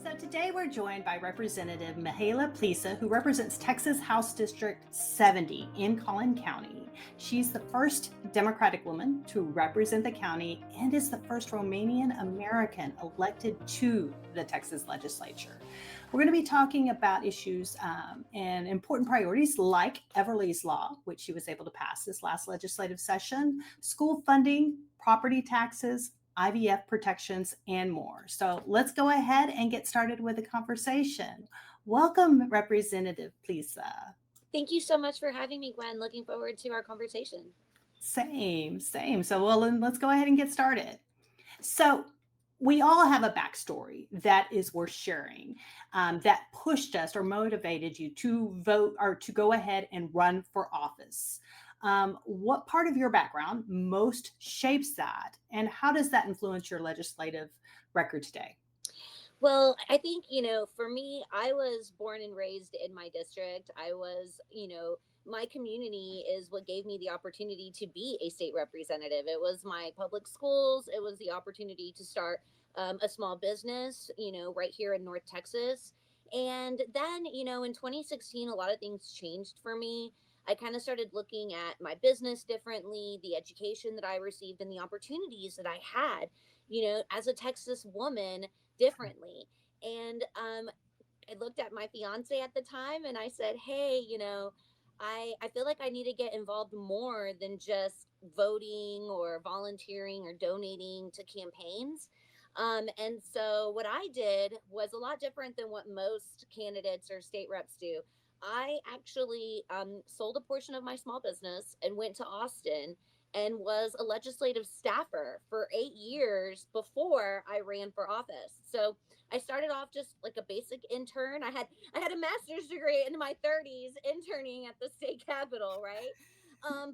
So today we're joined by Representative Mihaela Plesa, who represents Texas House District 70 in Collin County. She's the first Democratic woman to represent the county and is the first Romanian-American elected to the Texas legislature. We're going to be talking about issues and important priorities like Everly's Law, which she was able to pass this last legislative session, school funding, property taxes, IVF protections, and more. So let's go ahead and get started with the conversation. Welcome, Representative Plesa. Thank you so much for having me, Gwen. Looking forward to our conversation. Same. So then let's go ahead and get started. So we all have a backstory that is worth sharing, that pushed us or motivated you to vote or to go ahead and run for office. What part of your background most shapes that, and how does that influence your legislative record today? Well, I think, for me, I was born and raised in my district. My community is what gave me the opportunity to be a state representative. It was my public schools. It was the opportunity to start a small business, right here in North Texas. And then, in 2016, a lot of things changed for me. I kind of started looking at my business differently, the education that I received, and the opportunities that I had, as a Texas woman differently. And I looked at my fiance at the time and I said, hey, I feel like I need to get involved more than just voting or volunteering or donating to campaigns. And so what I did was a lot different than what most candidates or state reps do. I actually sold a portion of my small business and went to Austin and was a legislative staffer for 8 years before I ran for office. So I started off just like a basic intern. I had a master's degree in my 30s interning at the state capitol, right?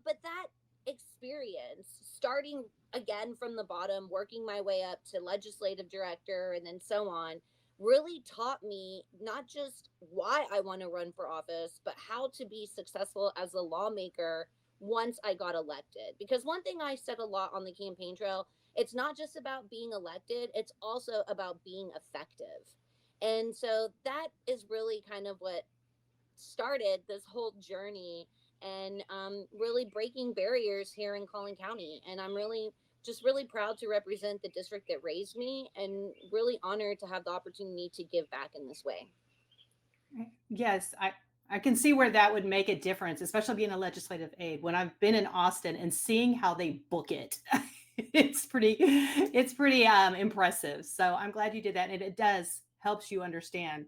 But that experience, starting again from the bottom, working my way up to legislative director and then so on, really taught me not just why I want to run for office, but how to be successful as a lawmaker once I got elected. Because one thing I said a lot on the campaign trail, it's not just about being elected, it's also about being effective. And so that is really kind of what started this whole journey and really breaking barriers here in Collin County. And I'm really proud to represent the district that raised me and really honored to have the opportunity to give back in this way. Yes, I can see where that would make a difference, especially being a legislative aide. When I've been in Austin and seeing how they book it, it's pretty impressive. So I'm glad you did that, and it does helps you understand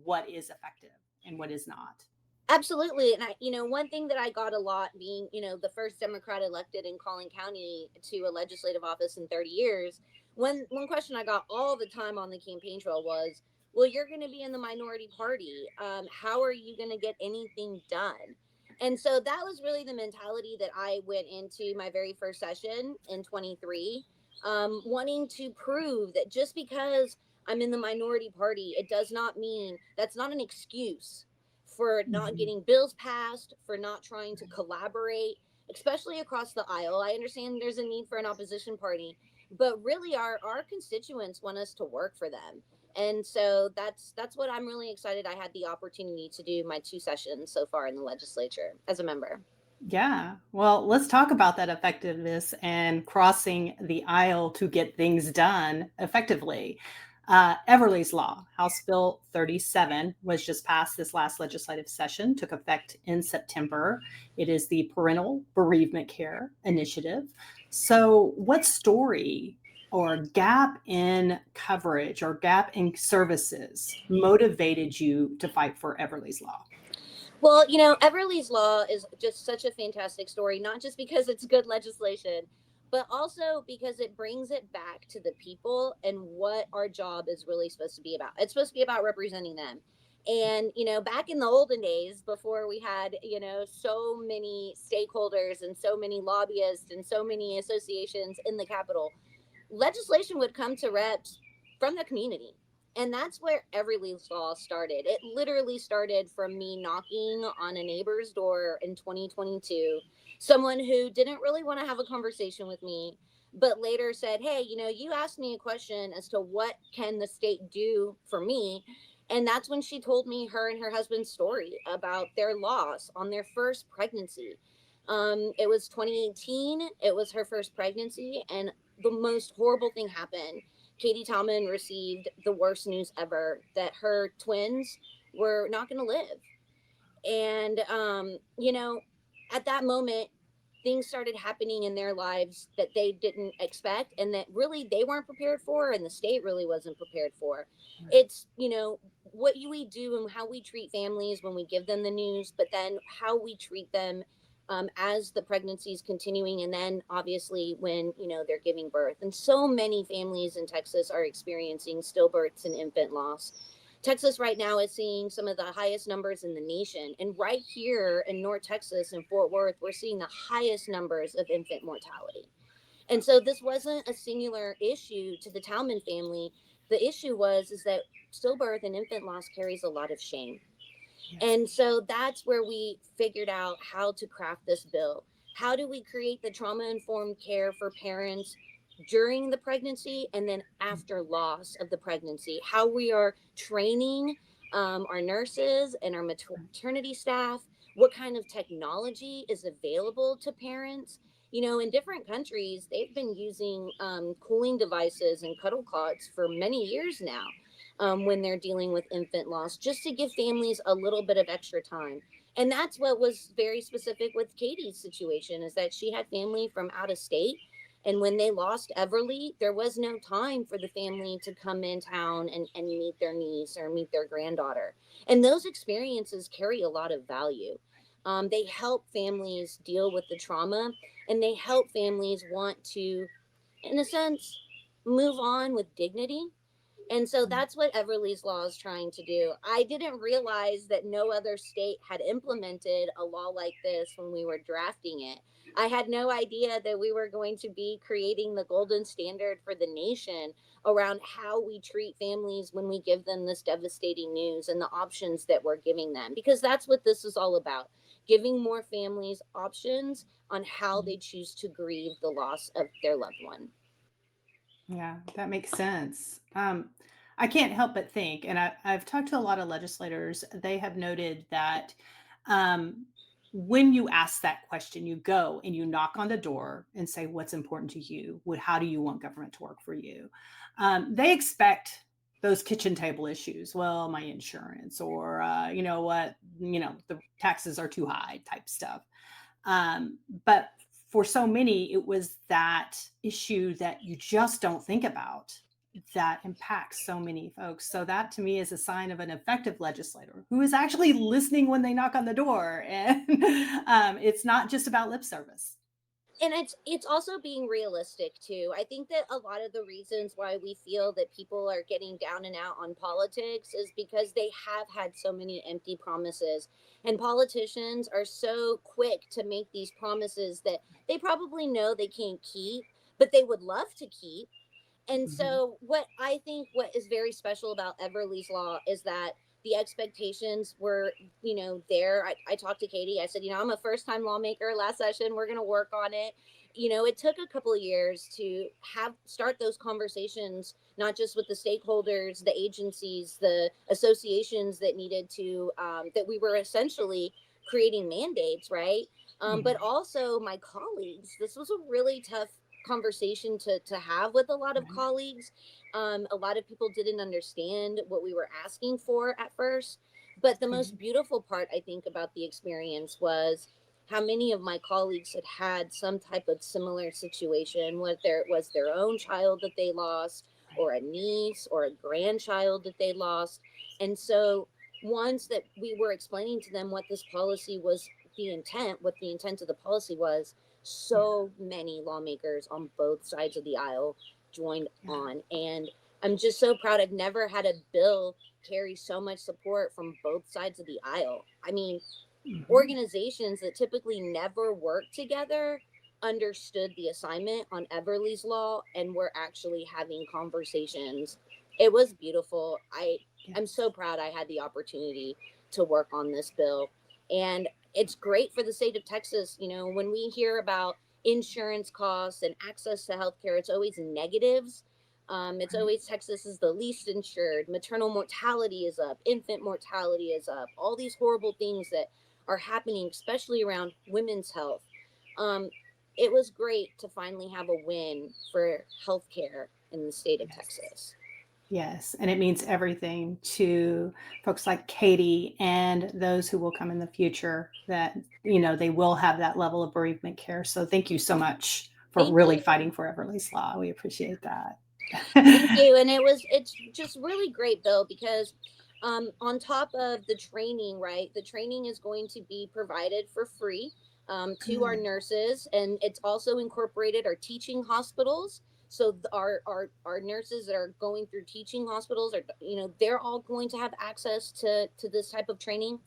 what is effective and what is not. Absolutely. And one thing that I got a lot being, the first Democrat elected in Collin County to a legislative office in 30 years, one question I got all the time on the campaign trail was, well, you're going to be in the minority party. How are you going to get anything done? And so that was really the mentality that I went into my very first session in 23, wanting to prove that just because I'm in the minority party, it does not mean that's not an excuse for not Mhm. getting bills passed, for not trying to collaborate, especially across the aisle. I understand there's a need for an opposition party, but really our constituents want us to work for them. And so that's what I'm really excited I had the opportunity to do my 2 sessions so far in the legislature as a member. Yeah. Well, let's talk about that effectiveness and crossing the aisle to get things done effectively. Everly's Law, House Bill 37, was just passed this last legislative session, took effect in September. It is the Parental Bereavement Care Initiative. So, what story or gap in coverage or gap in services motivated you to fight for Everly's Law? Well, Everly's Law is just such a fantastic story, not just because it's good legislation, but also because it brings it back to the people and what our job is really supposed to be about. It's supposed to be about representing them. And, back in the olden days, before we had, so many stakeholders and so many lobbyists and so many associations in the Capitol, legislation would come to reps from the community. And that's where Everly's Law started. It literally started from me knocking on a neighbor's door in 2022, someone who didn't really want to have a conversation with me, but later said, hey, you asked me a question as to what can the state do for me. And that's when she told me her and her husband's story about their loss on their first pregnancy. It was 2018. It was her first pregnancy, and the most horrible thing happened. Katie Talman received the worst news ever, that her twins were not going to live. And at that moment, things started happening in their lives that they didn't expect, and that really they weren't prepared for, and the state really wasn't prepared for. It's what we do and how we treat families when we give them the news, but then how we treat them as the pregnancy is continuing, and then obviously when they're giving birth. And so many families in Texas are experiencing stillbirths and infant loss. Texas right now is seeing some of the highest numbers in the nation. And right here in North Texas and Fort Worth, we're seeing the highest numbers of infant mortality. And so this wasn't a singular issue to the Talman family. The issue was is that stillbirth and infant loss carries a lot of shame. And so that's where we figured out how to craft this bill. How do we create the trauma informed care for parents during the pregnancy and then after loss of the pregnancy? How we are training our nurses and our maternity staff, what kind of technology is available to parents. In different countries, they've been using cooling devices and cuddle cots for many years now when they're dealing with infant loss, just to give families a little bit of extra time. And that's what was very specific with Katie's situation, is that she had family from out of state. And when they lost Everly, there was no time for the family to come in town and meet their niece or meet their granddaughter. And those experiences carry a lot of value. They help families deal with the trauma, and they help families want to, in a sense, move on with dignity. And so that's what Everly's law is trying to do. I didn't realize that no other state had implemented a law like this when we were drafting it. I had no idea that we were going to be creating the golden standard for the nation around how we treat families when we give them this devastating news and the options that we're giving them. Because that's what this is all about, giving more families options on how they choose to grieve the loss of their loved one. Yeah, that makes sense. I can't help but think, and I've talked to a lot of legislators, they have noted that um, when you ask that question, you go and you knock on the door and say, what's important to you? How do you want government to work for you? They expect those kitchen table issues. Well, my insurance, or the taxes are too high type stuff. But for so many, it was that issue that you just don't think about that impacts so many folks. So that to me is a sign of an effective legislator who is actually listening when they knock on the door. And it's not just about lip service. And it's also being realistic too. I think that a lot of the reasons why we feel that people are getting down and out on politics is because they have had so many empty promises, and politicians are so quick to make these promises that they probably know they can't keep, but they would love to keep. And so what I think what is very special about Everly's law is that the expectations were, there. I talked to Katie. I said, I'm a first time lawmaker. Last session, we're going to work on it. It took a couple of years to start those conversations, not just with the stakeholders, the agencies, the associations that needed to, that we were essentially creating mandates, right? But also my colleagues. This was a really tough conversation to have with a lot of colleagues. A lot of people didn't understand what we were asking for at first. But the most beautiful part, I think, about the experience was how many of my colleagues had had some type of similar situation, whether it was their own child that they lost, or a niece or a grandchild that they lost. And so once that we were explaining to them what this policy was, what the intent of the policy was, so many lawmakers on both sides of the aisle joined on. And I'm just so proud. I've never had a bill carry so much support from both sides of the aisle. I mean, organizations that typically never work together understood the assignment on Everly's law and were actually having conversations. It was beautiful. I'm so proud I had the opportunity to work on this bill. And it's great for the state of Texas. When we hear about insurance costs and access to healthcare, it's always negatives. It's Right. always Texas is the least insured. Maternal mortality is up. Infant mortality is up. All these horrible things that are happening, especially around women's health. Um, it was great to finally have a win for healthcare in the state of Yes. Texas. Yes, and it means everything to folks like Katie and those who will come in the future, that, they will have that level of bereavement care. So thank you so much for Thank really you. fighting for Everly's Law. We appreciate that. Thank you. And it's just really great, Bill, because on top of the training, right? The training is going to be provided for free to our Good. nurses, and it's also incorporated our teaching hospitals. So our nurses that are going through teaching hospitals are, they're all going to have access to this type of training.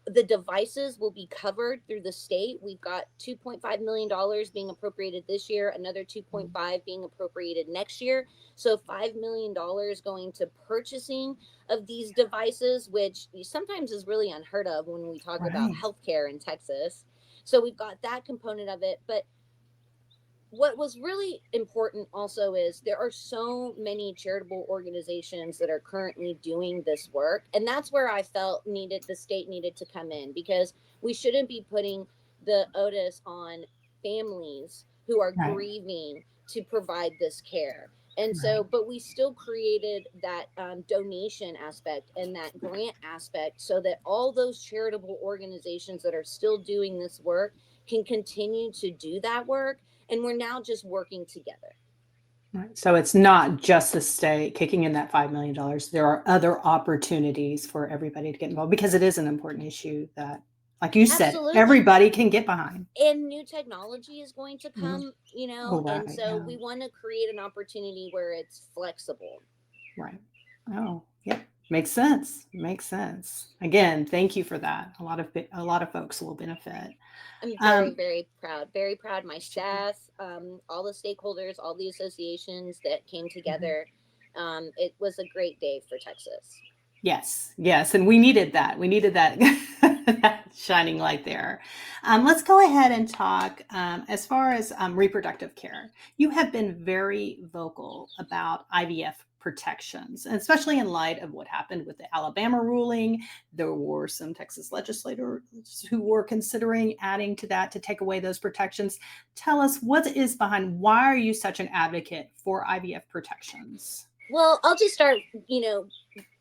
The devices will be covered through the state. We've got $2.5 million being appropriated this year, another 2.5 being appropriated next year. So $5 million going to purchasing of these devices, which sometimes is really unheard of when we talk about Right. healthcare in Texas. So we've got that component of it. But what was really important also is there are so many charitable organizations that are currently doing this work, and that's where I felt the state needed to come in, because we shouldn't be putting the onus on families who are Right. grieving to provide this care. And so, Right. but we still created that donation aspect and that grant aspect so that all those charitable organizations that are still doing this work can continue to do that work, and we're now just working together. Right. So it's not just the state kicking in that $5 million. There are other opportunities for everybody to get involved, because it is an important issue that, like you said, Absolutely. everybody can get behind. And new technology is going to Mhm. come, Oh, and right. so Yeah. we want to create an opportunity where it's flexible. Right. Oh, yeah. Makes sense. Makes sense. Again, thank you for that. A lot of folks will benefit. I'm very, Um, very proud, very proud. My sure. staff, all the stakeholders, all the associations that came Mhm. together. It was a great day for Texas. Yes, yes, and we needed that. We needed that, that shining light there. Let's go ahead and talk as far as reproductive care. You have been very vocal about IVF protections, and especially in light of what happened with the Alabama ruling. There were some Texas legislators who were considering adding to that to take away those protections. Tell us what is behind, why are you such an advocate for IVF protections? Well, I'll just start,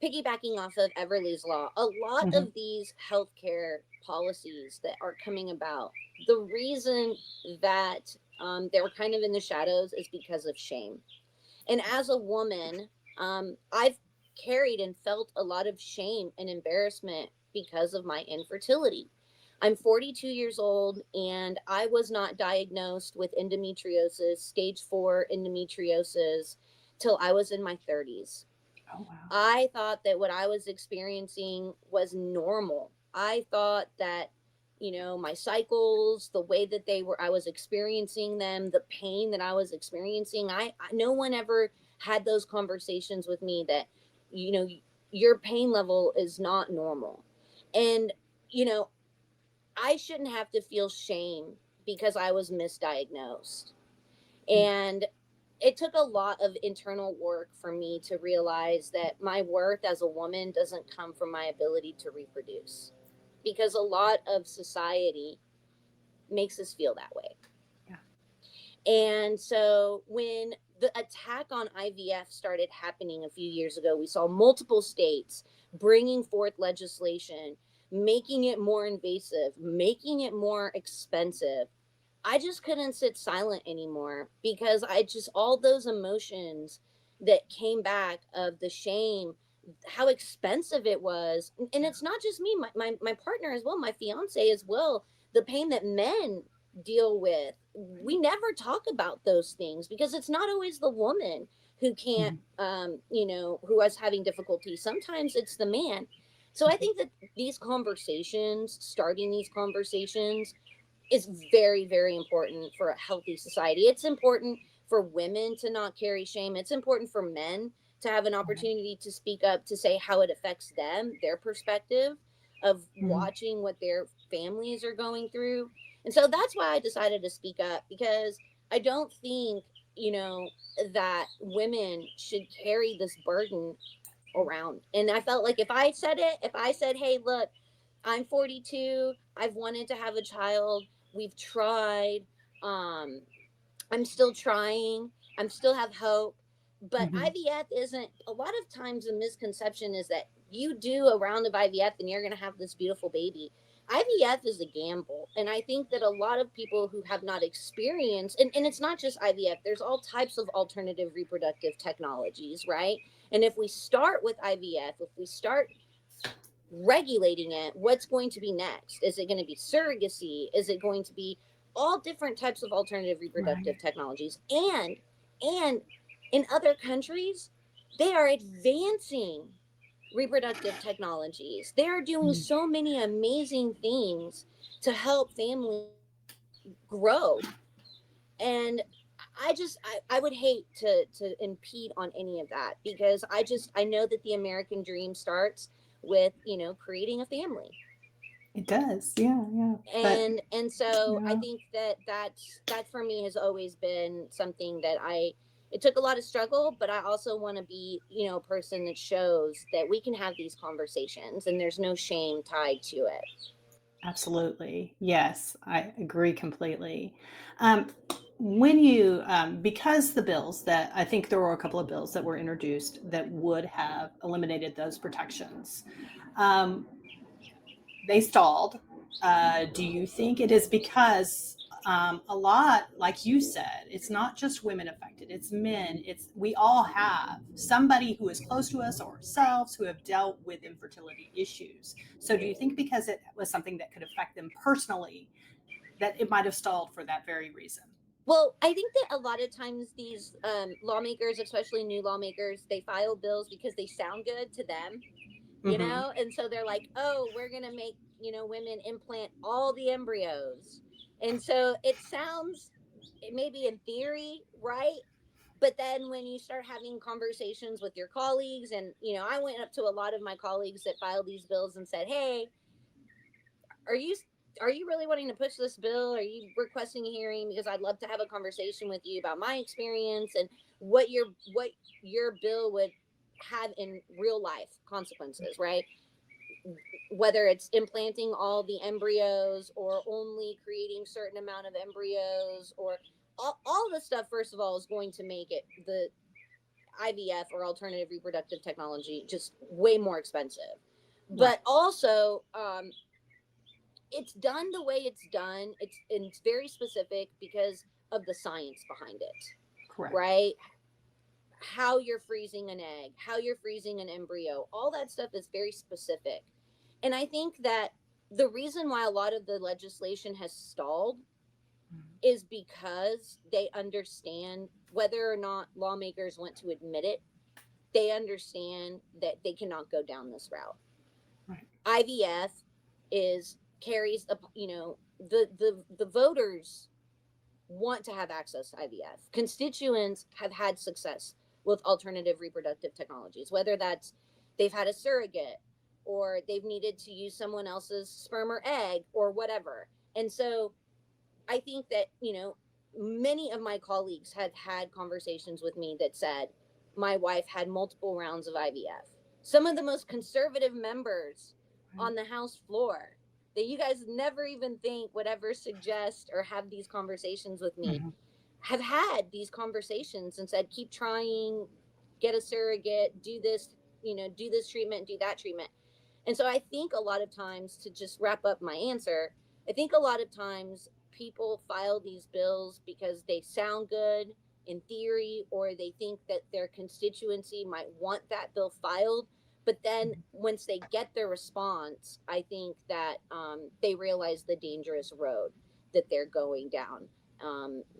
piggybacking off of Everly's Law. A lot Mhm. of these healthcare policies that are coming about, the reason that they were kind of in the shadows is because of shame. And as a woman, I've carried and felt a lot of shame and embarrassment because of my infertility. I'm 42 years old, and I was not diagnosed with endometriosis, stage 4 endometriosis, till I was in my 30s. Oh, wow. I thought that what I was experiencing was normal. I thought that, my cycles, the way that I was experiencing them, the pain that I was experiencing, no one ever had those conversations with me that, you know, your pain level is not normal. And, you know, I shouldn't have to feel shame because I was misdiagnosed. Yeah. And it took a lot of internal work for me to realize that my worth as a woman doesn't come from my ability to reproduce, because a lot of society makes us feel that way. Yeah. And so when the attack on IVF started happening a few years ago, we saw multiple states bringing forth legislation, making it more invasive, making it more expensive. I just couldn't sit silent anymore, because all those emotions that came back of the shame, how expensive it was. And it's not just me, my partner as well, my fiance as well, the pain that men deal with. We never talk about those things because it's not always the woman who can't, Mhm. who is having difficulty. Sometimes it's the man. So I think that starting these conversations is very, very important for a healthy society. It's important for women to not carry shame. It's important for men to have an opportunity to speak up, to say how it affects them, their perspective of Mhm. watching what their families are going through. And so that's why I decided to speak up, because I don't think, that women should carry this burden around. And I felt like if I said, hey, look, I'm 42, I've wanted to have a child, we've tried, um, I'm still trying, I'm still have hope. But Mhm. IVF isn't, a lot of times the misconception is that you do a round of IVF and you're going to have this beautiful baby. IVF is a gamble. And I think that a lot of people who have not experienced, and it's not just IVF, there's all types of alternative reproductive technologies, right? And if we start with IVF, if we start regulating it, what's going to be next? Is it going to be surrogacy? Is it going to be all different types of alternative reproductive Right. technologies? And in other countries, they are advancing reproductive technologies. They are doing Mhm. so many amazing things to help families grow. And I would hate to impede on any of that, because I know that the American dream starts with, creating a family. It does. Yeah, yeah. But And so I yeah. think that for me has always been something that I it took a lot of struggle, but I also want to be, a person that shows that we can have these conversations and there's no shame tied to it. Absolutely. Yes, I agree completely. Um, when you, because the bills that I think there were a couple of bills that were introduced that would have eliminated those protections, um, they stalled. Do you think it is because a lot, like you said, it's not just women affected, it's men, it's we all have somebody who is close to us or ourselves who have dealt with infertility issues. So do you think because it was something that could affect them personally, that it might have stalled for that very reason? Well, I think that a lot of times these lawmakers, especially new lawmakers, they file bills because they sound good to them, Mm-hmm. and so they're like, oh, we're going to make, women implant all the embryos. And so it sounds, maybe in theory, right? But then when you start having conversations with your colleagues, and, I went up to a lot of my colleagues that filed these bills and said, hey, are you are you really wanting to push this bill? Are you requesting a hearing? Because I'd love to have a conversation with you about my experience and what your bill would have in real life consequences, right? Whether it's implanting all the embryos or only creating certain amount of embryos, or all the stuff, first of all, is going to make it, the IVF or alternative reproductive technology, just way more expensive. Right. But also, it's done the way it's done. It's very specific because of the science behind it, Correct. right? How you're freezing an egg, how you're freezing an embryo, all that stuff is very specific. And I think that the reason why a lot of the legislation has stalled is because they understand, whether or not lawmakers want to admit it, they understand that they cannot go down this route. Right. IVF is carries a, the voters want to have access to IVF. Constituents have had success with alternative reproductive technologies, whether that's they've had a surrogate, or they've needed to use someone else's sperm or egg or whatever. And so I think that, many of my colleagues had had conversations with me that said, my wife had multiple rounds of IVF. Some of the most conservative members Right. on the House floor that you guys never even think would ever suggest or have these conversations with me Mm-hmm. have had these conversations and said, keep trying, get a surrogate, do this treatment, do that treatment. And so I think a lot of times, to just wrap up my answer, I think a lot of times people file these bills because they sound good in theory, or they think that their constituency might want that bill filed. But then once they get their response, I think that they realize the dangerous road that they're going down,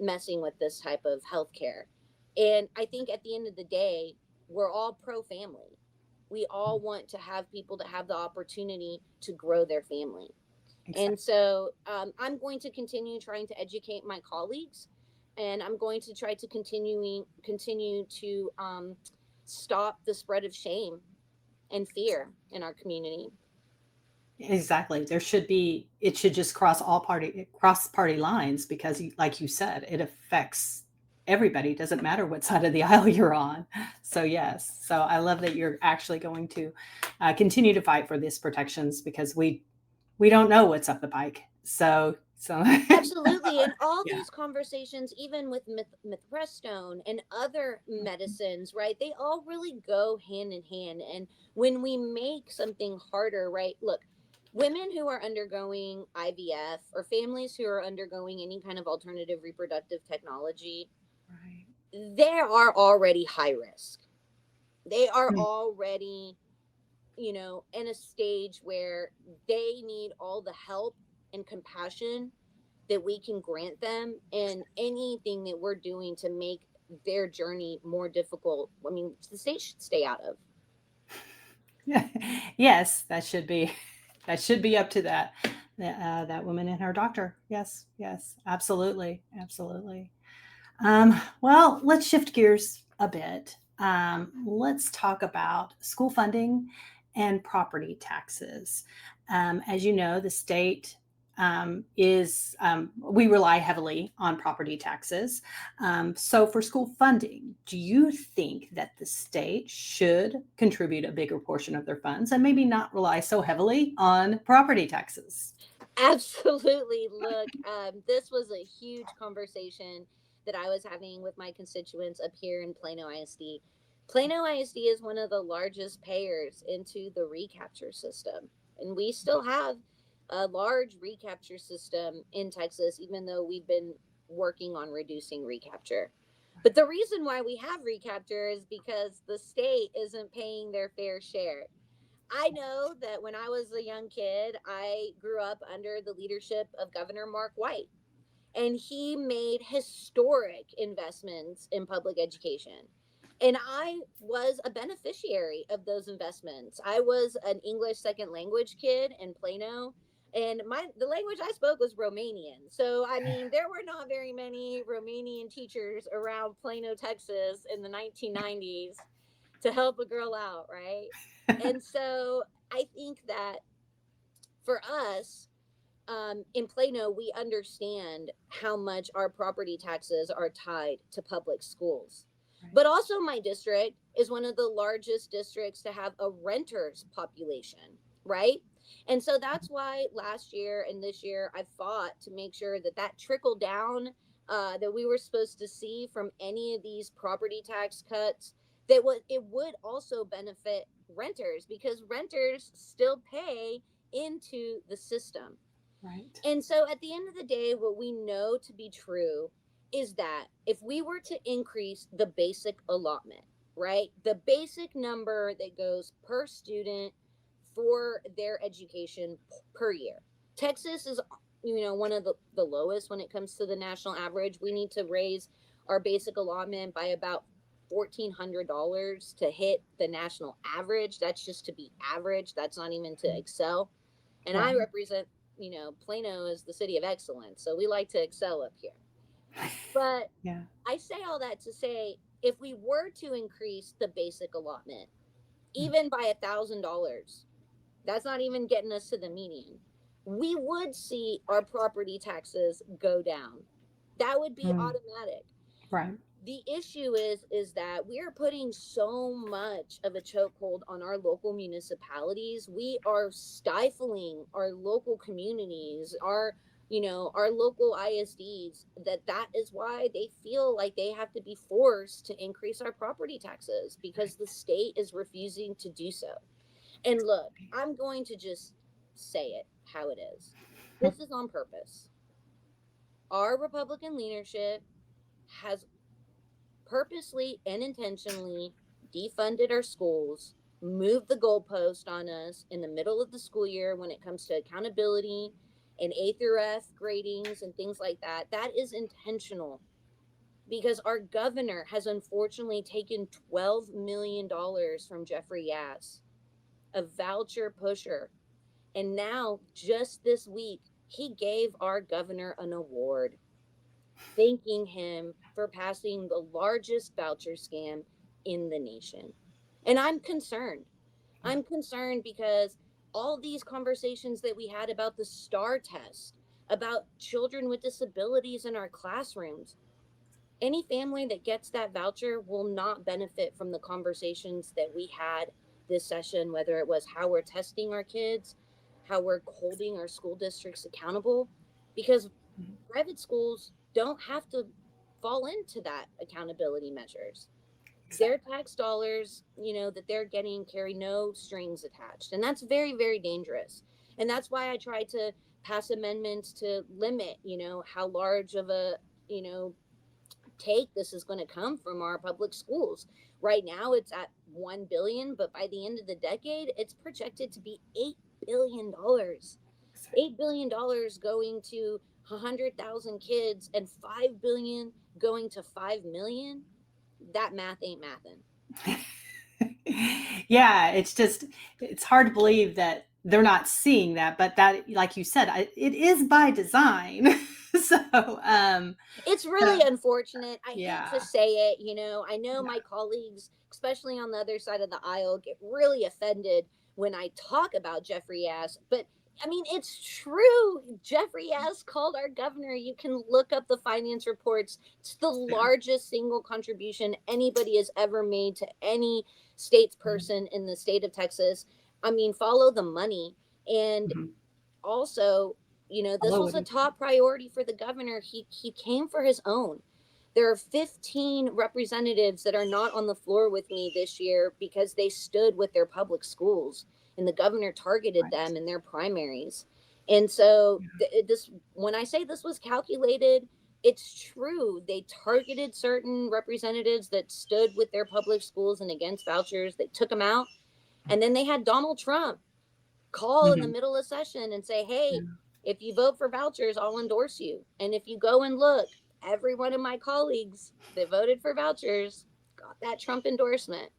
messing with this type of healthcare. And I think at the end of the day, we're all pro family. We all want to have people to have the opportunity to grow their family. And Exactly. so I'm going to continue trying to educate my colleagues, and I'm going to try to continue to stop the spread of shame and fear in our community. Exactly. It should just cross party lines because, like you said, it affects everybody. It doesn't matter what side of the aisle you're on. So, yes. So, I love that you're actually going to continue to fight for these protections because we don't know what's up the pike. So, Absolutely. And all yeah. these conversations, even with mifepristone and other medicines, right? They all really go hand in hand. And when we make something harder, right? Look, women who are undergoing IVF or families who are undergoing any kind of alternative reproductive technology, Right. they are already high risk. They are Hmm. already, in a stage where they need all the help and compassion that we can grant them, and anything that we're doing to make their journey more difficult, I mean, the state should stay out of. Yes, that should be up to that woman and her doctor. Yes, yes, absolutely, absolutely. Well, let's shift gears a bit. Let's talk about school funding and property taxes. As you know, the state we rely heavily on property taxes. So, for school funding, do you think that the state should contribute a bigger portion of their funds and maybe not rely so heavily on property taxes? Absolutely. Look, this was a huge conversation that I was having with my constituents up here in Plano ISD. Plano ISD is one of the largest payers into the recapture system, and we still have a large recapture system in Texas, even though we've been working on reducing recapture. But the reason why we have recapture is because the state isn't paying their fair share. I know that when I was a young kid, I grew up under the leadership of Governor Mark White, and he made historic investments in public education. And I was a beneficiary of those investments. I was an English second language kid in Plano, and the language I spoke was Romanian. So I mean, there were not very many Romanian teachers around Plano, Texas in the 1990s to help a girl out, right? And so I think that for us, in Plano, we understand how much our property taxes are tied to public schools. Right. But also, my district is one of the largest districts to have a renters population, right? And so that's why last year and this year I fought to make sure that that trickle down that we were supposed to see from any of these property tax cuts, it would also benefit renters, because renters still pay into the system. Right. And so at the end of the day, what we know to be true is that if we were to increase the basic allotment, right, the basic number that goes per student for their education per year, Texas is, one of the lowest when it comes to the national average. We need to raise our basic allotment by about $1,400 to hit the national average. That's just to be average. That's not even to excel. And I Right. represent, Plano is the city of excellence. So we like to excel up here. But Yeah. I say all that to say, if we were to increase the basic allotment, even by $1,000, that's not even getting us to the median. We would see our property taxes go down. That would be Mm. automatic. Right. The issue is that we are putting so much of a chokehold on our local municipalities. We are stifling our local communities, our local ISDs. That is why they feel like they have to be forced to increase our property taxes, because the state is refusing to do so. And look, I'm going to just say it how it is. This is on purpose. Our Republican leadership has purposely and intentionally defunded our schools, moved the goalpost on us in the middle of the school year when it comes to accountability and A through F gradings and things like that. That is intentional, because our governor has unfortunately taken $12 million from Jeffrey Yass, a voucher pusher. And now, just this week, he gave our governor an award, thanking him for passing the largest voucher scam in the nation. And I'm concerned. I'm concerned because all these conversations that we had about the STAR test, about children with disabilities in our classrooms. Any family that gets that voucher will not benefit from the conversations that we had this session, whether it was how we're testing our kids, how we're holding our school districts accountable, because private schools don't have to fall into that accountability measures. Their Exactly. tax dollars, that they're getting carry no strings attached. And that's very, very dangerous. And that's why I try to pass amendments to limit, how large of a, you know, take this is going to come from our public schools. Right now it's at 1 billion, but by the end of the decade it's projected to be $8 billion. $8 billion going to 100,000 kids and 5 billion going to 5 million. That math ain't mathin'. Yeah, it's hard to believe that they're not seeing that, but that, like you said, it is by design. so, um, It's so, really unfortunate. I hate to yeah, say it. I know yeah, my colleagues, especially on the other side of the aisle, get really offended when I talk about Jeffrey S. But I mean, it's true. Jeffrey S. called our governor. You can look up the finance reports. It's the yeah. largest single contribution anybody has ever made to any statesperson in the state of Texas. I mean, follow the money. And Mhm. also, this Although was it a is, top priority for the governor. He came for his own. There are 15 representatives that are not on the floor with me this year because they stood with their public schools, and the governor targeted right. them in their primaries. And so Yeah. this, when I say this was calculated, it's true. They targeted certain representatives that stood with their public schools and against vouchers. They took them out. And then they had Donald Trump call in the Mhm. middle of session and say, hey, Yeah. if you vote for vouchers, I'll endorse you. And if you go and look, every one of my colleagues that voted for vouchers got that Trump endorsement.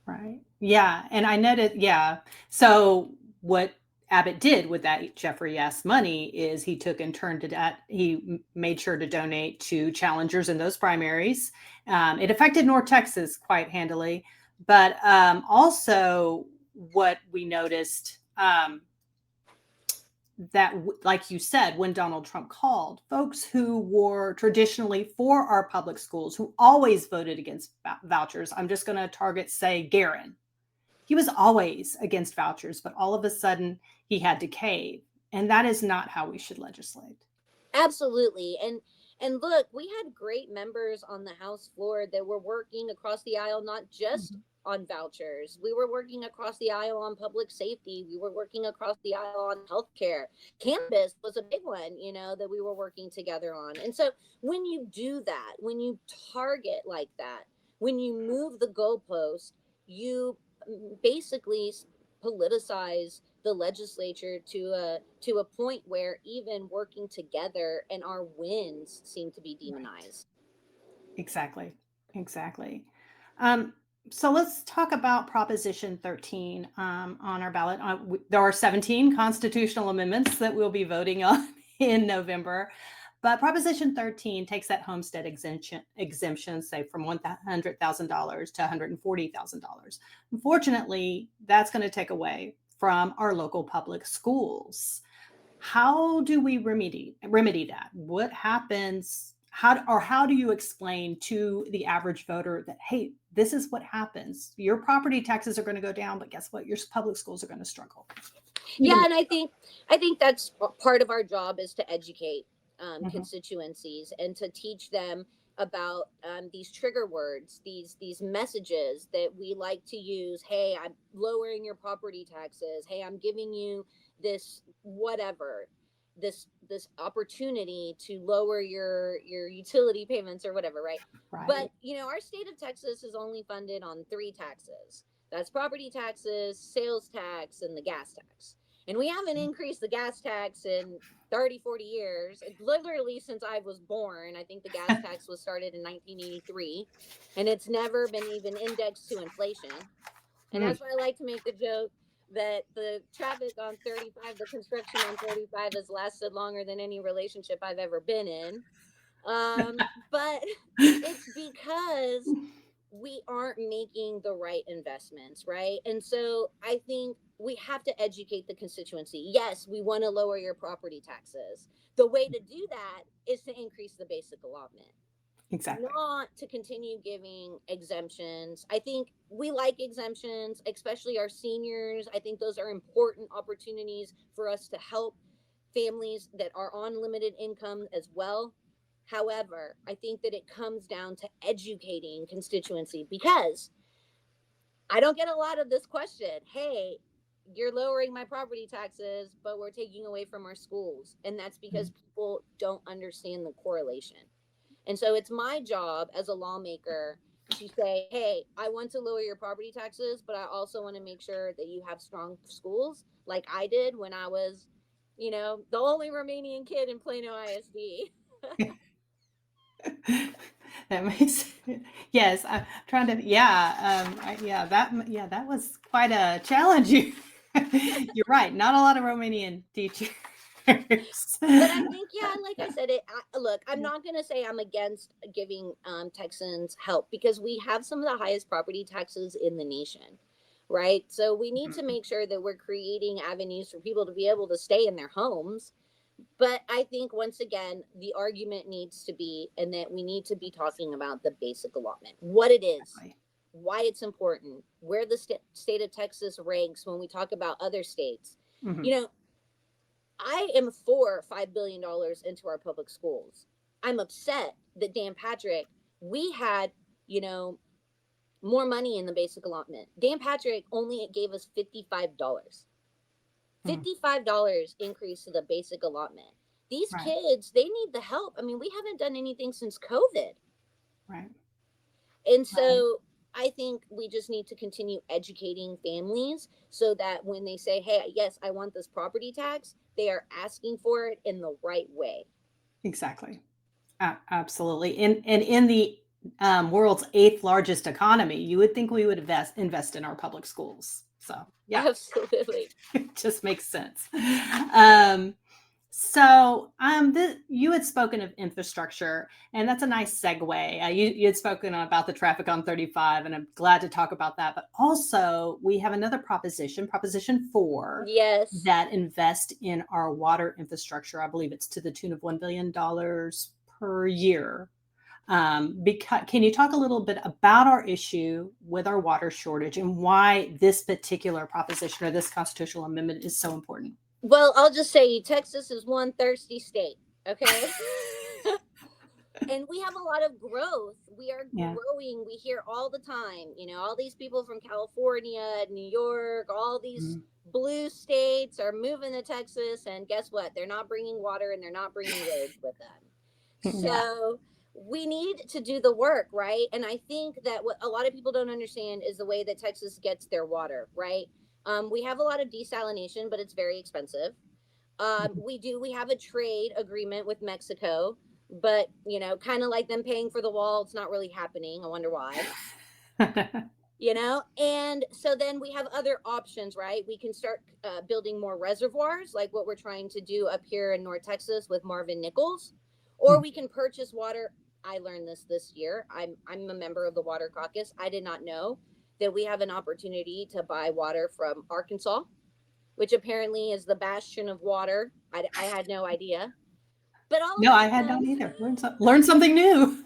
Right. Yeah. And I noted, yeah. So what Abbott did with that Jeffrey S. money is he took and turned it at, made sure to donate to challengers in those primaries. It affected North Texas quite handily. But also, what we noticed that, like you said, when Donald Trump called, folks who were traditionally for our public schools, who always voted against vouchers, I'm just going to target, say, Garin. He was always against vouchers, but all of a sudden he had to cave. And that is not how we should legislate. Absolutely. And look, we had great members on the House floor that were working across the aisle, not just Mhm. on vouchers. We were working across the aisle on public safety. We were working across the aisle on healthcare. Cannabis was a big one, that we were working together on. And so when you do that, when you target like that, when you move the goalpost, you basically politicize the legislature to a point where even working together and our wins seem to be Right. demonized. Exactly. Exactly. Um, so let's talk about Proposition 13 on our ballot. There are 17 constitutional amendments that we'll be voting on in November. But Proposition 13 takes that homestead exemption, say from $100,000 to $140,000. Unfortunately, that's going to take away from our local public schools. How do we remedy that? What happens? How do you explain to the average voter that, hey, this is what happens? Your property taxes are going to go down, but guess what? Your public schools are going to struggle. Even Yeah, and I think that's part of our job is to educate Mhm. constituencies and to teach them about these trigger words, these messages that we like to use. Hey, I'm lowering your property taxes. Hey, I'm giving you this whatever, this opportunity to lower your utility payments or whatever, right? But Right. our state of Texas is only funded on three taxes. That's property taxes, sales tax, and the gas tax. And we haven't increased the gas tax in 30, 40 years. Literally since I was born. I think the gas tax was started in 1983, and it's never been even indexed to inflation. And Mm. that's why I like to make the joke that the traffic on 35, the construction on 35 has lasted longer than any relationship I've ever been in. But it's because we aren't making the right investments, right? And so I think we have to educate the constituency. Yes, we want to lower your property taxes. The way to do that is to increase the basic allotment, Exactly. not to continue giving exemptions. I think we like exemptions, especially our seniors. I think those are important opportunities for us to help families that are on limited income as well. However, I think that it comes down to educating constituency, because I don't get a lot of this question. Hey, you're lowering my property taxes, but we're taking away from our schools. And that's because Mhm. people don't understand the correlation. And so it's my job as a lawmaker to say, hey, I want to lower your property taxes, but I also want to make sure that you have strong schools like I did when I was, the only Romanian kid in Plano ISD. That makes yes. I'm trying to. Yeah. That was quite a challenge. You're right. Not a lot of Romanian teachers. But I think, yeah, like I said, look, I'm not going to say I'm against giving Texans help, because we have some of the highest property taxes in the nation, right? So we need to make sure that we're creating avenues for people to be able to stay in their homes. But I think, once again, the argument needs to be, and that we need to be talking about the basic allotment, what it is, Exactly. why it's important, where the state of Texas ranks when we talk about other states. Mhm. You know, I am for $5 billion into our public schools. I'm upset that Dan Patrick, we had, you know, more money in the basic allotment. Dan Patrick only gave us $55. Mhm. $55 increase to the basic allotment. These Right. kids, they need the help. I mean, we haven't done anything since COVID. Right. And Right. so I think we just need to continue educating families so that when they say, hey, yes, I want this property tax, they are asking for it in the right way. Exactly. Absolutely. And in the world's eighth largest economy, you would think we would invest in our public schools. So yeah, Absolutely. it just makes sense. Um, you had spoken of infrastructure, and that's a nice segue. You had spoken about the traffic on 35, and I'm glad to talk about that. But also, we have another proposition, Proposition 4, Yes. that invest in our water infrastructure. I believe it's to the tune of $1 billion per year. Can you talk a little bit about our issue with our water shortage and why this particular proposition or this constitutional amendment is so important? Well, I'll just say Texas is one thirsty state. Okay. And we have a lot of growth. We are Yeah. growing. We hear all the time, all these people from California, New York, all these Mhm. blue states are moving to Texas. And guess what? They're not bringing water and they're not bringing roads with them. Yeah. So we need to do the work, right? And I think that what a lot of people don't understand is the way that Texas gets their water, right? We have a lot of desalination, but it's very expensive. We have a trade agreement with Mexico, but kind of like them paying for the wall, it's not really happening. I wonder why. And so then we have other options, right? We can start building more reservoirs, like what we're trying to do up here in North Texas with Marvin Nichols, or we can purchase water. I learned this year. I'm a member of the Water Caucus. I did not know that we have an opportunity to buy water from Arkansas, which apparently is the bastion of water. I had no idea. But all of No, this I had not comes either. Learn something new.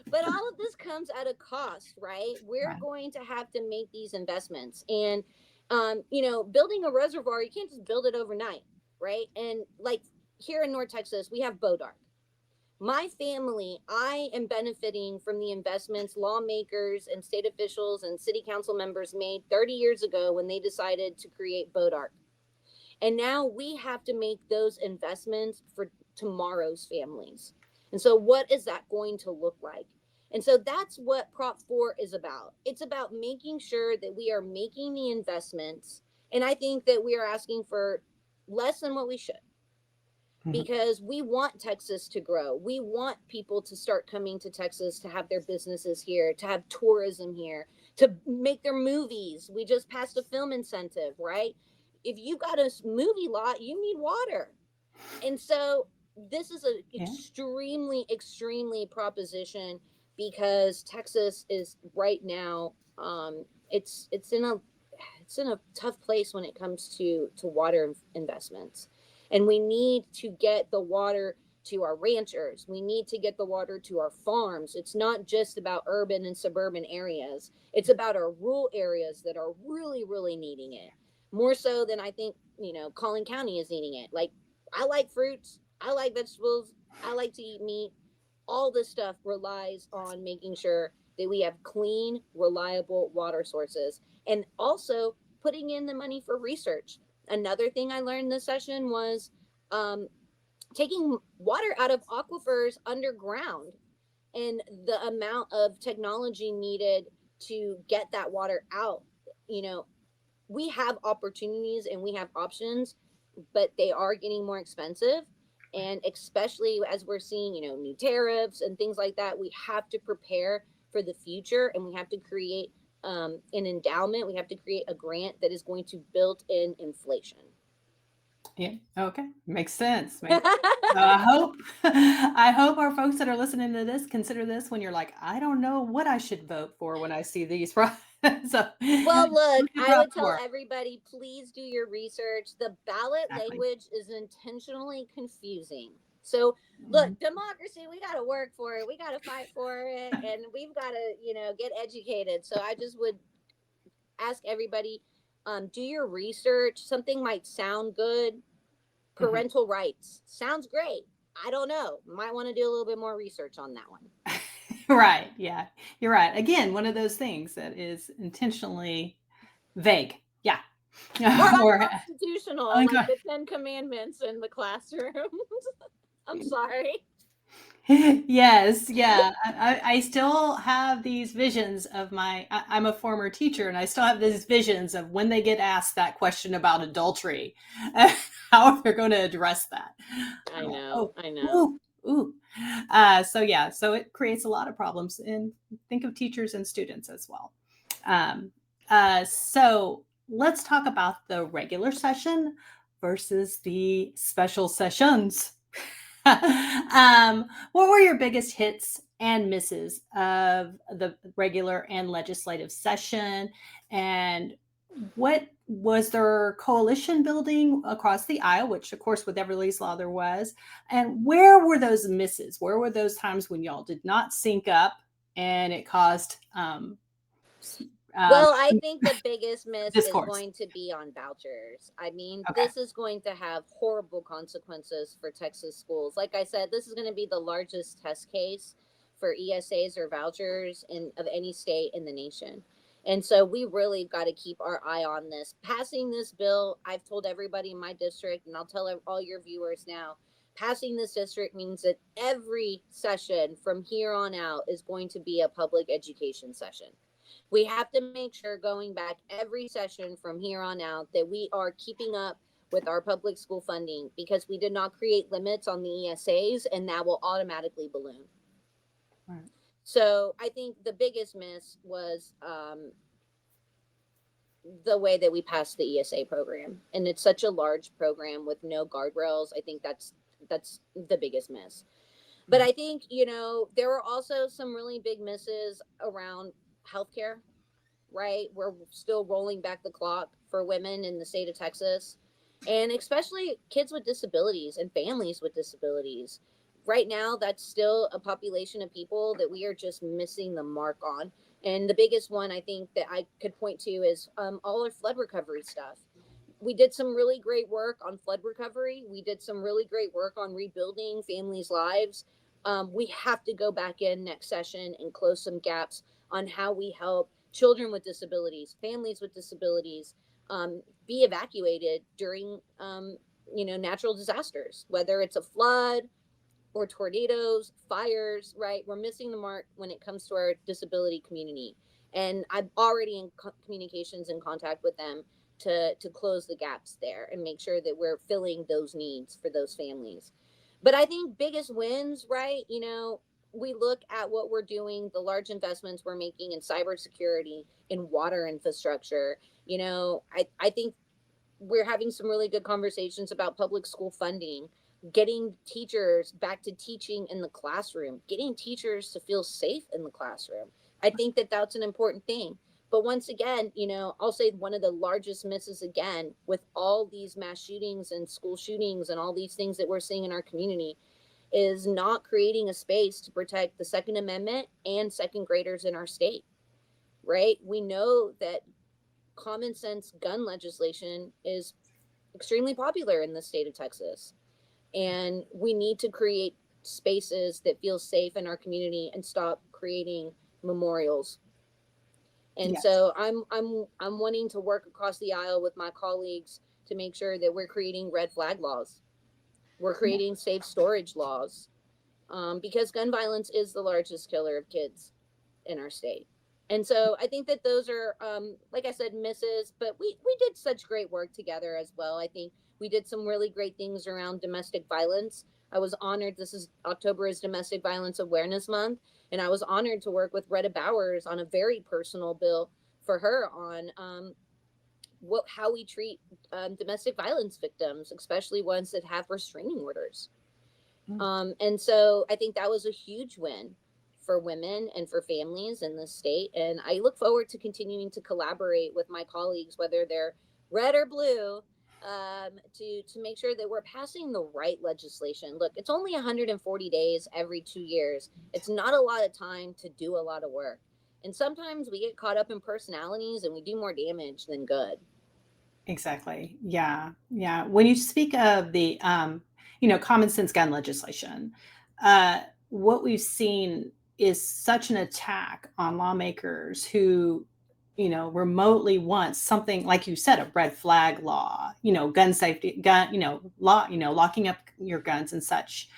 but all of this comes at a cost, right? We're Right. going to have to make these investments. And building a reservoir, you can't just build it overnight, right? And like here in North Texas, we have Bodark. My family, I am benefiting from the investments lawmakers and state officials and city council members made 30 years ago when they decided to create Bodark. And now we have to make those investments for tomorrow's families. And so, what is that going to look like? And so, that's what Prop 4 is about. It's about making sure that we are making the investments. And I think that we are asking for less than what we should, Mhm. because we want Texas to grow. We want people to start coming to Texas to have their businesses here, to have tourism here, to make their movies. We just passed a film incentive, right? If you got a movie lot, you need water. And so this is an Yeah. extremely, extremely proposition because Texas is right now, it's in a tough place when it comes to water investments, and we need to get the water to our ranchers. We need to get the water to our farms. It's not just about urban and suburban areas. It's about our rural areas that are really, really needing it more so than I think, Collin County is needing it. Like, I like fruits, I like vegetables, I like to eat meat. All this stuff relies on making sure that we have clean, reliable water sources, and also putting in the money for research. Another thing I learned this session was um, taking water out of aquifers underground, and the amount of technology needed to get that water out. You know, we have opportunities and we have options, but they are getting more expensive. And especially as we're seeing, new tariffs and things like that, we have to prepare for the future, and we have to create an endowment. We have to create a grant that is going to build in inflation. Yeah. Okay. Makes sense. So I hope I hope our folks that are listening to this consider this when you're like, I don't know what I should vote for when I see these. So Well, look, look at I that would tell for. everybody, please do your research. The ballot Exactly. language is intentionally confusing. So, Mhm. look, democracy, we got to work for it. We got to fight for it. And we've got to, get educated. So, I just would ask everybody, do your research. Something might sound good. Mhm. Parental rights sounds great. I don't know. Might want to do a little bit more research on that one. Right. Yeah. You're right. Again, one of those things that is intentionally vague. Yeah. Or Or unconstitutional, like the Ten Commandments in the classroom. I'm sorry. yes, yeah. I still have these visions of I'm a former teacher, and I still have these visions of when they get asked that question about adultery, how they're going to address that. I know, Oh, I know. ooh, ooh. So yeah, so it creates a lot of problems, and think of teachers and students as well. Um, so let's talk about the regular session versus the special sessions. What were your biggest hits and misses of the regular and legislative session? And what was there coalition building across the aisle, which of course with Everly's Law there was? And where were those misses? Where were those times when y'all did not sync up and it caused Well, I think the biggest miss is discourse? going to be on vouchers. I mean, Okay. this is going to have horrible consequences for Texas schools. Like I said, this is going to be the largest test case for ESAs or vouchers of any state in the nation. And so we really got to keep our eye on this. Passing this bill, I've told everybody in my district, and I'll tell all your viewers now, passing this district means that every session from here on out is going to be a public education session. We have to make sure going back every session from here on out that we are keeping up with our public school funding, because we did not create limits on the ESAs, and that will automatically balloon. Right. So I think the biggest miss was the way that we passed the ESA program, and it's such a large program with no guardrails. I think that's the biggest miss. But Right. I think, there were also some really big misses around healthcare, right? We're still rolling back the clock for women in the state of Texas, and especially kids with disabilities and families with disabilities. Right now, that's still a population of people that we are just missing the mark on. And the biggest one I think that I could point to is all our flood recovery stuff. We did some really great work on flood recovery. We did some really great work on rebuilding families' lives. We have to go back in next session and close some gaps on how we help children with disabilities, families with disabilities, be evacuated during, natural disasters, whether it's a flood or tornadoes, fires, right? We're missing the mark when it comes to our disability community. And I'm already in communications and contact with them to close the gaps there and make sure that we're filling those needs for those families. But I think biggest wins, right? We look at what we're doing, the large investments we're making in cybersecurity, in water infrastructure. I think we're having some really good conversations about public school funding. getting teachers back to teaching in the classroom, getting teachers to feel safe in the classroom. I think that that's an important thing. But once again, I'll say one of the largest misses again with all these mass shootings and school shootings and all these things that we're seeing in our community is not creating a space to protect the Second Amendment and second graders in our state, right? We know that common sense gun legislation is extremely popular in the state of Texas. And we need to create spaces that feel safe in our community and stop creating memorials. And Yes. so I'm wanting to work across the aisle with my colleagues to make sure that we're creating red flag laws. We're Yeah. creating safe storage laws, because gun violence is the largest killer of kids in our state. And so I think that those are, like I said, misses, but we did such great work together as well. I think we did some really great things around domestic violence. I was honored. This is October is Domestic Violence Awareness Month, and I was honored to work with Retta Bowers on a very personal bill for her on how we treat domestic violence victims, especially ones that have restraining orders. And so I think that was a huge win for women and for families in the state. And I look forward to continuing to collaborate with my colleagues, whether they're red or blue, to make sure that we're passing the right legislation. Look, it's only 140 days every 2 years. It's not a lot of time to do a lot of work. And sometimes we get caught up in personalities and we do more damage than good. Exactly. Yeah. Yeah. When you speak of the, common sense gun legislation, what we've seen is such an attack on lawmakers who, remotely want something like you said, a red flag law, gun safety, law, locking up your guns and such.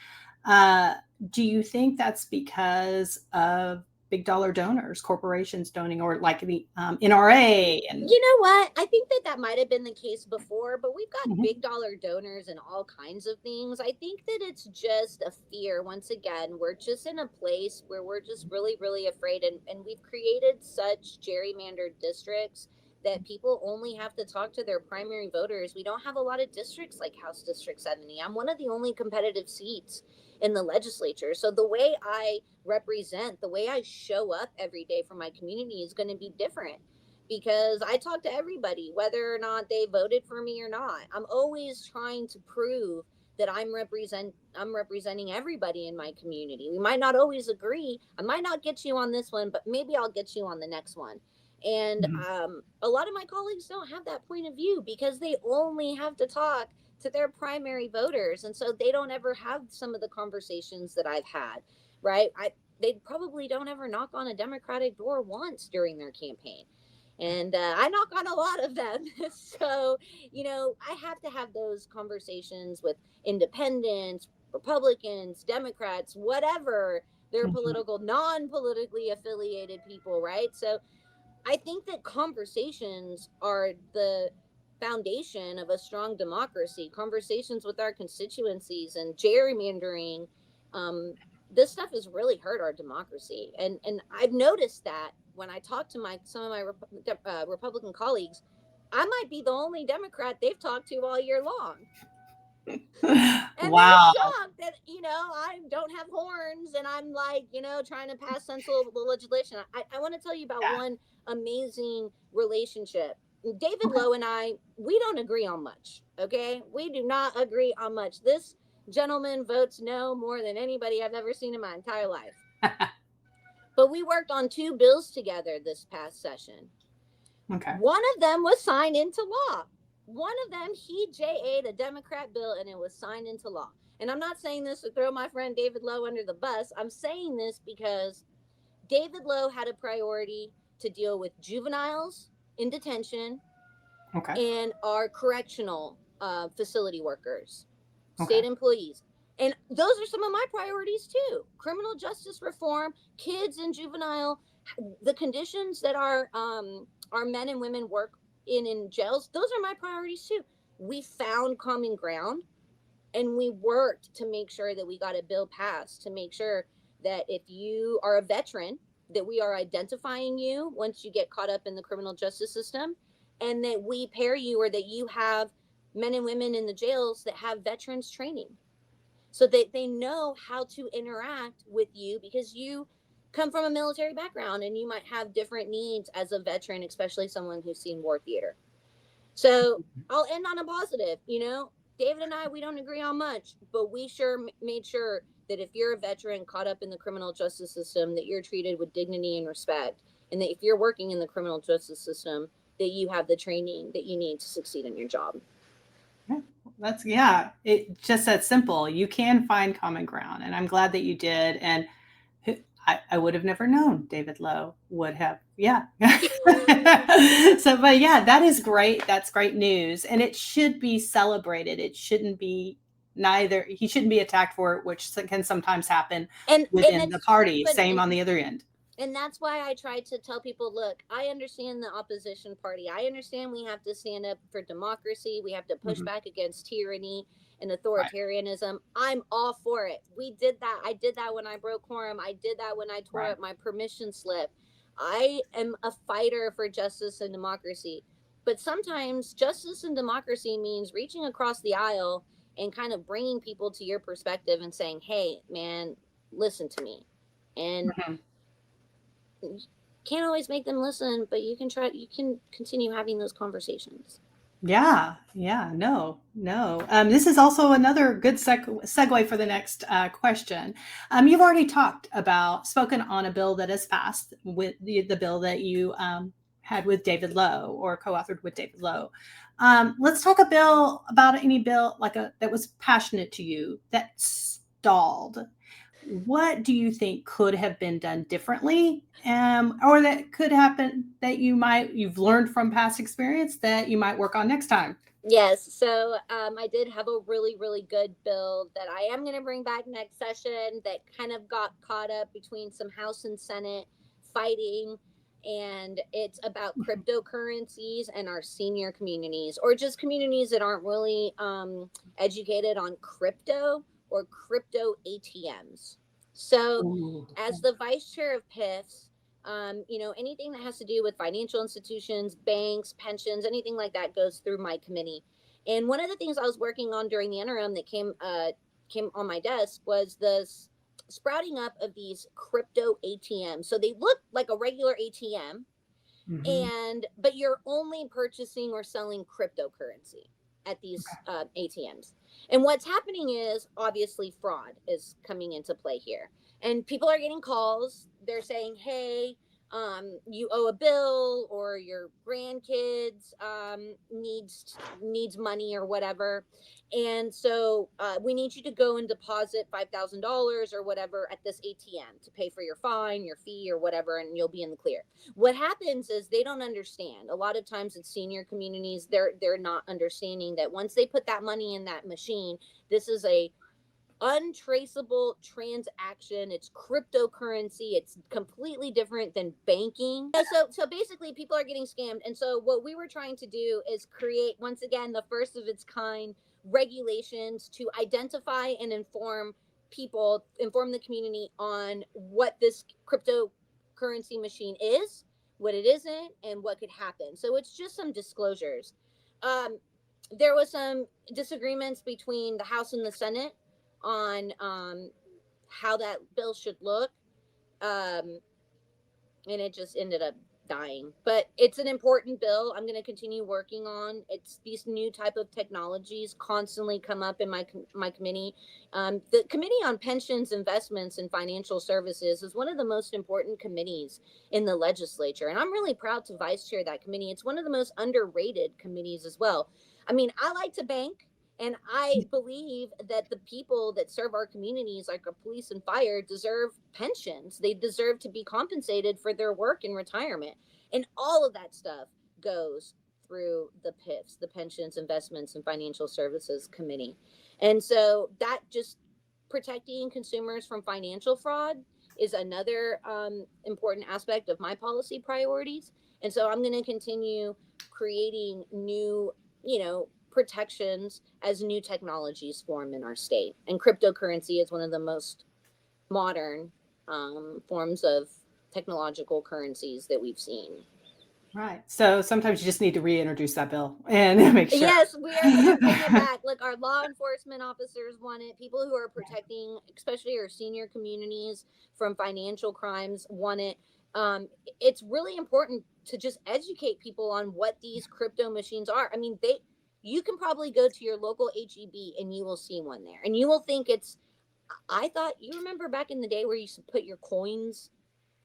Uh, do you think that's because of big dollar donors, corporations donating, or like the NRA and You know what? I think that that might have been the case before, but we've got Mhm. big dollar donors and all kinds of things. I think that it's just a fear. Once again, we're just in a place where we're just really, really afraid. And we've created such gerrymandered districts that people only have to talk to their primary voters. We don't have a lot of districts like House District 70. I'm one of the only competitive seats in the legislature. So the way I represent, the way I show up every day for my community is going to be different because I talk to everybody, whether or not they voted for me or not. I'm always trying to prove that I'm representing everybody in my community. We might not always agree. I might not get you on this one, but maybe I'll get you on the next one. And Mhm. a lot of my colleagues don't have that point of view because they only have to talk to their primary voters, and so they don't ever have some of the conversations that I've had. Right? They probably don't ever knock on a Democratic door once during their campaign, and I knock on a lot of them. So I have to have those conversations with independents, Republicans, Democrats, whatever their Mhm. political, non-politically affiliated people, right? So I think that conversations are the foundation of a strong democracy. Conversations with our constituencies and gerrymandering, um, this stuff has really hurt our democracy. And I've noticed that when I talk to some of my Republican colleagues, I might be the only Democrat they've talked to all year long. And they're Wow. shocked that I don't have horns and I'm like trying to pass sensible legislation. I want to tell you about Yeah. one amazing relationship. David Okay. Lowe and I, we don't agree on much. Okay, we do not agree on much. This gentleman votes no more than anybody I've ever seen in my entire life. But we worked on two bills together this past session. Okay. One of them was signed into law. One of them, he JA'd a Democrat bill and it was signed into law. And I'm not saying this to throw my friend David Lowe under the bus. I'm saying this because David Lowe had a priority to deal with juveniles in detention Okay. and our correctional facility workers, Okay. state employees. And those are some of my priorities too. Criminal justice reform, kids and juvenile, the conditions that our men and women work in jails. Those are my priorities too. We found common ground and we worked to make sure that we got a bill passed to make sure that if you are a veteran, that we are identifying you once you get caught up in the criminal justice system, and that we pair you or that you have men and women in the jails that have veterans training. so that they know how to interact with you, because you come from a military background and you might have different needs as a veteran, especially someone who's seen war theater. So I'll end on a positive. David and I, we don't agree on much, but we sure made sure that if you're a veteran caught up in the criminal justice system, that you're treated with dignity and respect, and that if you're working in the criminal justice system, that you have the training that you need to succeed in your job. It just that simple. You can find common ground, and I'm glad that you did. And I would have never known David Lowe would have. Yeah. So, but yeah, that is great. That's great news. And it should be celebrated. It shouldn't be he shouldn't be attacked for it, which can sometimes happen within the party. Same on the other end. And that's why I try to tell people, look, I understand the opposition party. I understand we have to stand up for democracy. We have to push back against tyranny and authoritarianism. Right. I'm all for it. We did that. I did that when I broke quorum. I did that when I tore up my permission slip. I am a fighter for justice and democracy. But sometimes justice and democracy means reaching across the aisle and kind of bringing people to your perspective and saying, hey, man, listen to me. And can't always make them listen, but you can continue having those conversations. Yeah. No. This is also another good segue for the next question. You've already spoken on a bill that has passed, with the bill that you had with David Lowe, or co-authored with David Lowe. Let's talk about any bill that was passionate to you that stalled. What do you think could have been done differently, or that could happen that you've learned from past experience that you might work on next time? Yes. So I did have a really, really good bill that I am going to bring back next session that kind of got caught up between some House and Senate fighting. And it's about cryptocurrencies and our senior communities, or just communities that aren't really educated on crypto or crypto ATMs. So as the vice chair of PIFs, anything that has to do with financial institutions, banks, pensions, anything like that goes through my committee. And one of the things I was working on during the interim that came on my desk was the sprouting up of these crypto ATMs. So they look like a regular ATM, but you're only purchasing or selling cryptocurrency at these ATMs. And what's happening is, obviously, fraud is coming into play here. And people are getting calls. They're saying, hey, you owe a bill, or your grandkids needs money or whatever. And so we need you to go and deposit $5,000 or whatever at this ATM to pay for your fine, your fee, or whatever, and you'll be in the clear. What happens is they don't understand. A lot of times it's senior communities, they're not understanding that once they put that money in that machine, this is a untraceable transaction. It's cryptocurrency. It's completely different than banking. So basically people are getting scammed. And so what we were trying to do is create, once again, the first of its kind regulations to identify and inform the community on what this cryptocurrency machine is, what it isn't, and what could happen. So it's just some disclosures. There was some disagreements between the House and the Senate on how that bill should look, and it just ended up dying. But it's an important bill. I'm going to continue working on. It's these new type of technologies constantly come up in my committee. The Committee on Pensions, Investments, and Financial Services is one of the most important committees in the legislature, and I'm really proud to vice chair that committee. It's one of the most underrated committees as well. I mean, I like to bank. And I believe that the people that serve our communities, like our police and fire, deserve pensions. They deserve to be compensated for their work in retirement. And all of that stuff goes through the PIFs, the Pensions, Investments, and Financial Services Committee. And so that just protecting consumers from financial fraud is another important aspect of my policy priorities. And so I'm going to continue creating new, protections as new technologies form in our state. And cryptocurrency is one of the most modern forms of technological currencies that we've seen. Right. So sometimes you just need to reintroduce that bill and make sure. Yes, we are going to bring it back. Look, our law enforcement officers want it. People who are protecting, especially our senior communities from financial crimes, want it. It's really important to just educate people on what these crypto machines are. I mean, you can probably go to your local HEB and you will see one there, and you will think it's. I thought you remember back in the day where you used to put your coins,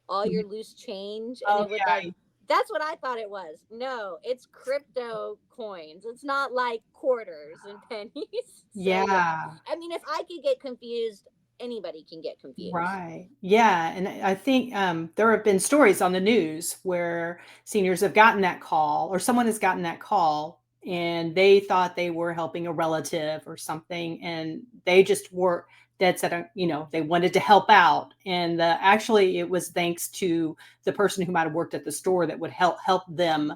all your loose change, and Oh, it would like, yeah. that's what I thought it was. No, it's crypto coins. It's not like quarters and pennies. So yeah, Yeah. I mean, if I could get confused, anybody can get confused. Right. Yeah. And I think there have been stories on the news where seniors have gotten that call or someone has gotten that call and they thought they were helping a relative or something. And they just were dead set on, they wanted to help out. And actually, it was thanks to the person who might have worked at the store that would help them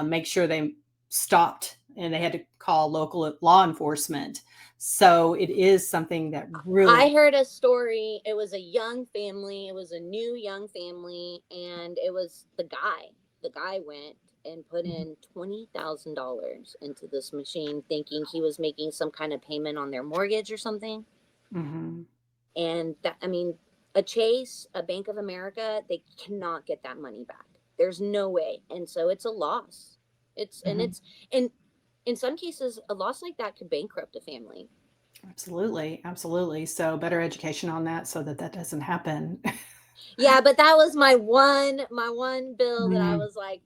make sure they stopped, and they had to call local law enforcement. So it is something that really. I heard a story. It was a young family. It was a new young family, and it was the guy. The guy went and put in $20,000 into this machine, thinking he was making some kind of payment on their mortgage or something. Mhm. And that, I mean, a Chase, a Bank of America, they cannot get that money back. There's no way. And so it's a loss. Mhm. And in some cases, a loss like that could bankrupt a family. Absolutely, absolutely. So better education on that so that that doesn't happen. Yeah, but that was my one bill that I Mm, was like,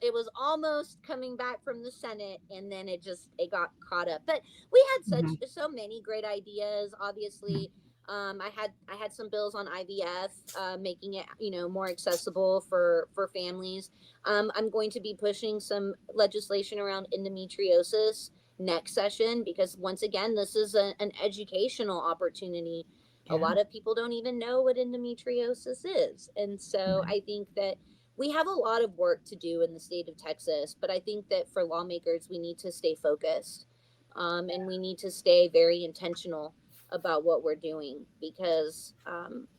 it was almost coming back from the Senate, and then it got caught up. But we had mhm, so many great ideas. mhm. Obviously, I had some bills on IVF, making it more accessible for families. I'm going to be pushing some legislation around endometriosis next session, because once again, this is an educational opportunity. A Yeah. lot of people don't even know what endometriosis is. And so Right. I think that we have a lot of work to do in the state of Texas, but I think that for lawmakers, we need to stay focused, and we need to stay very intentional about what we're doing, because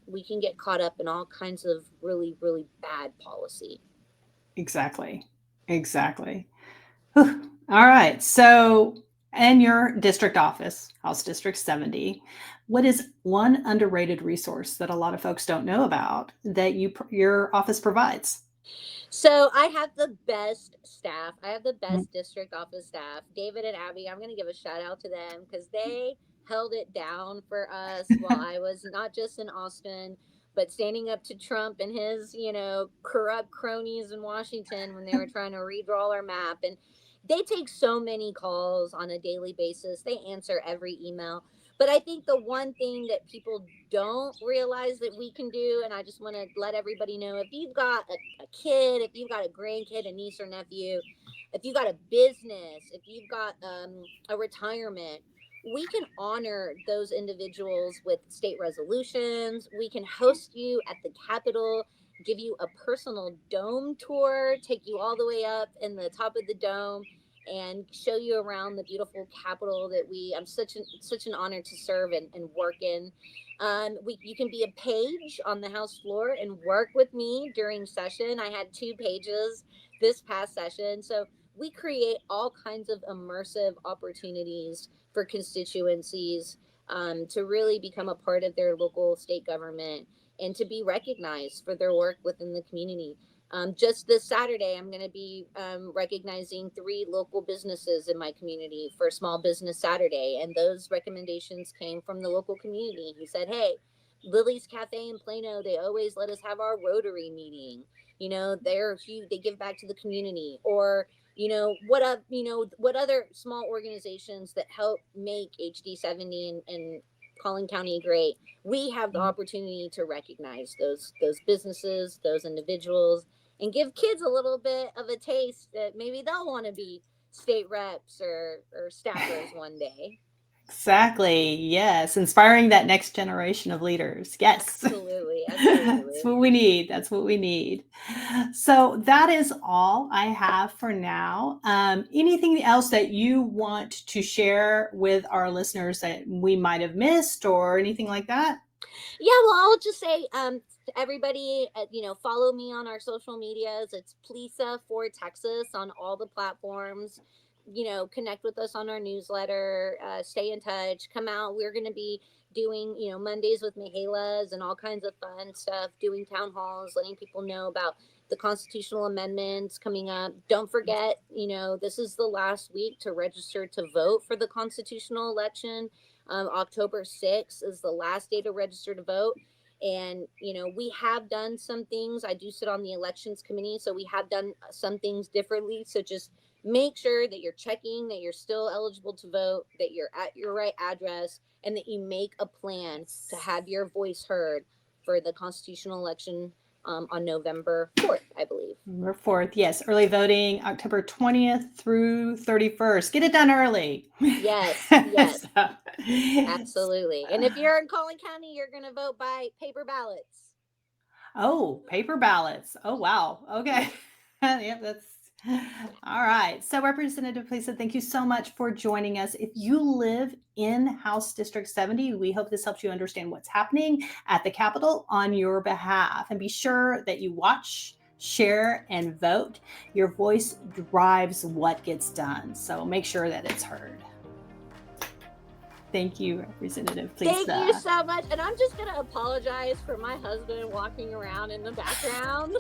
we can get caught up in all kinds of really, really bad policy. Exactly. Exactly. Whew. All right. So, in your district office, House District 70, what is one underrated resource that a lot of folks don't know about that your office provides? So I have the best staff. I have the Mm. best district office staff. David and Abby, I'm going to give a shout out to them because they held it down for us while I was not just in Austin, but standing up to Trump and his, corrupt cronies in Washington when they were trying to redraw our map. And they take so many calls on a daily basis. They answer every email. But I think the one thing that people don't realize that we can do, and I just want to let everybody know, if you've got a kid, if you've got a grandkid, a niece or nephew, if you've got a business, if you've got a retirement, we can honor those individuals with state resolutions. We can host you at the Capitol, give you a personal dome tour, take you all the way up in the top of the dome, and show you around the beautiful Capitol that I'm such an honor to serve and work in. You can be a page on the House floor and work with me during session. I had 2 pages this past session. So we create all kinds of immersive opportunities for constituencies, to really become a part of their local state government and to be recognized for their work within the community. Just this Saturday, I'm going to be recognizing 3 local businesses in my community for Small Business Saturday. And those recommendations came from the local community who said, hey, Lily's Cafe in Plano, they always let us have our Rotary meeting. They're huge, they give back to the community. Or, what other small organizations that help make HD-70 and Collin County great. We have the opportunity to recognize those businesses, those individuals, and give kids a little bit of a taste that maybe they'll want to be state reps or staffers one day. Exactly. Yes. Inspiring that next generation of leaders. Yes. Absolutely, That's absolutely. what we need. That's what we need. So that is all I have for now. Anything else that you want to share with our listeners that we might have missed or anything like that? Yeah, well, I'll just say, everybody, follow me on our social medias. It's Plesa for Texas on all the platforms. Connect with us on our newsletter. Stay in touch. Come out. We're going to be doing, Mondays with Mihaela's and all kinds of fun stuff, doing town halls, letting people know about the constitutional amendments coming up. Don't forget, this is the last week to register to vote for the constitutional election. October 6th is the last day to register to vote. And, we have done some things. I do sit on the elections committee, so we have done some things differently. So just make sure that you're checking that you're still eligible to vote, that you're at your right address, and that you make a plan to have your voice heard for the constitutional election on November 4th, I believe. November 4th, yes. Early voting, October 20th through 31st. Get it done early. Yes, yes. Absolutely. And if you're in Collin County, you're going to vote by paper ballots. Oh, paper ballots. Oh, wow. Okay. Yep, that's all right. So Representative Plesa, thank you so much for joining us. If you live in House District 70, we hope this helps you understand what's happening at the Capitol on your behalf. And be sure that you watch, share, and vote. Your voice drives what gets done. So make sure that it's heard. Thank you, Representative Plesa. Thank you so much. And I'm just going to apologize for my husband walking around in the background.